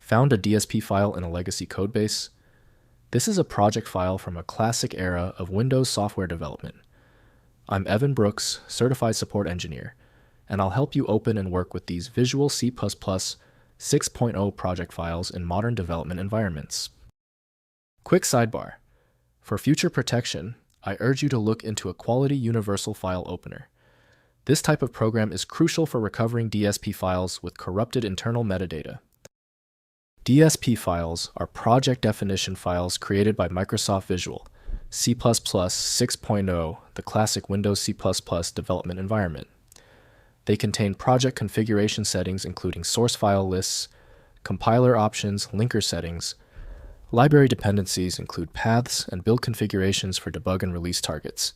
Found a DSP file in a legacy codebase? This is a project file from a classic era of Windows software development. I'm Evan Brooks, Certified Support Engineer, and I'll help you open and work with these Visual C++ 6.0 project files in modern development environments. Quick sidebar. For future protection, I urge you to look into a quality universal file opener. This type of program is crucial for recovering DSP files with corrupted internal metadata. DSP files are project definition files created by Microsoft Visual C++ 6.0, the classic Windows C++ development environment. They contain project configuration settings including source file lists, compiler options, linker settings. Library dependencies include paths and build configurations for debug and release targets.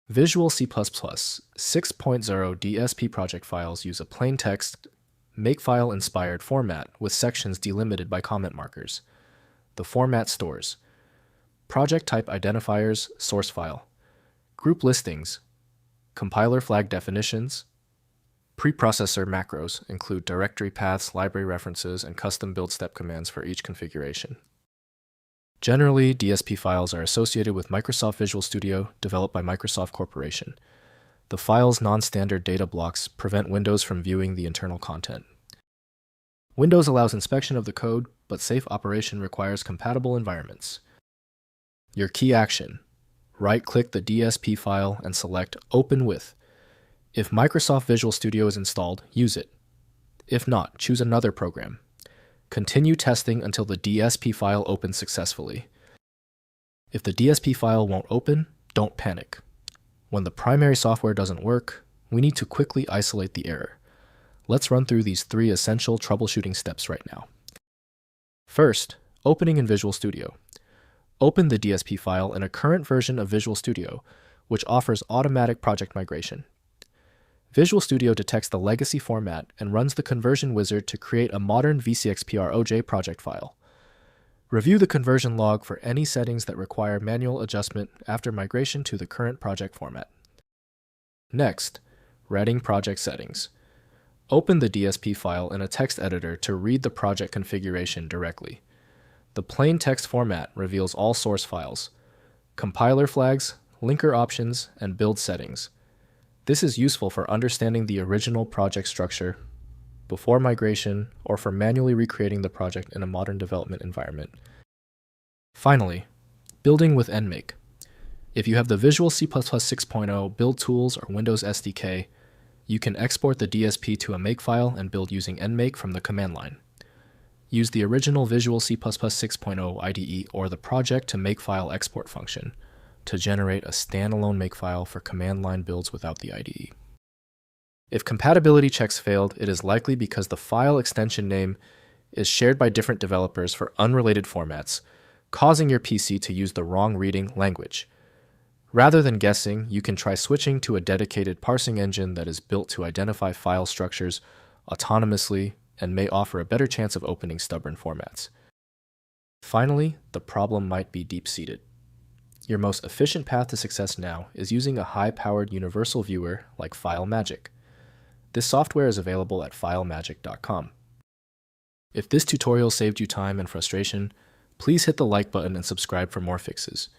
Visual C++ 6.0 DSP project files use a plain text, makefile-inspired format with sections delimited by comment markers. The format stores project type identifiers, source file, group listings, compiler flag definitions. Preprocessor macros include directory paths, library references, and custom build step commands for each configuration. Generally, DSP files are associated with Microsoft Visual Studio, developed by Microsoft Corporation. The file's non-standard data blocks prevent Windows from viewing the internal content. Windows allows inspection of the code, but safe operation requires compatible environments. Your key action: right-click the DSP file and select Open With. If Microsoft Visual Studio is installed, use it. If not, choose another program. Continue testing until the DSP file opens successfully. If the DSP file won't open, don't panic. When the primary software doesn't work, we need to quickly isolate the error. Let's run through these 3 essential troubleshooting steps right now. First, opening in Visual Studio. Open the DSP file in a current version of Visual Studio, which offers automatic project migration. Visual Studio detects the legacy format and runs the conversion wizard to create a modern VCXPROJ project file. Review the conversion log for any settings that require manual adjustment after migration to the current project format. Next, writing project settings. Open the DSP file in a text editor to read the project configuration directly. The plain text format reveals all source files, compiler flags, linker options, and build settings. This is useful for understanding the original project structure before migration or for manually recreating the project in a modern development environment. Finally, building with Nmake. If you have the Visual C++ 6.0 build tools or Windows SDK, you can export the DSP to a makefile and build using Nmake from the command line. Use the original Visual C++ 6.0 IDE or the project to makefile export function to generate a standalone makefile for command line builds without the IDE. If compatibility checks failed, it is likely because the file extension name is shared by different developers for unrelated formats, causing your PC to use the wrong reading language. Rather than guessing, you can try switching to a dedicated parsing engine that is built to identify file structures autonomously and may offer a better chance of opening stubborn formats. Finally, the problem might be deep-seated. Your most efficient path to success now is using a high-powered universal viewer like FileMagick. This software is available at filemagick.com. If this tutorial saved you time and frustration, please hit the like button and subscribe for more fixes.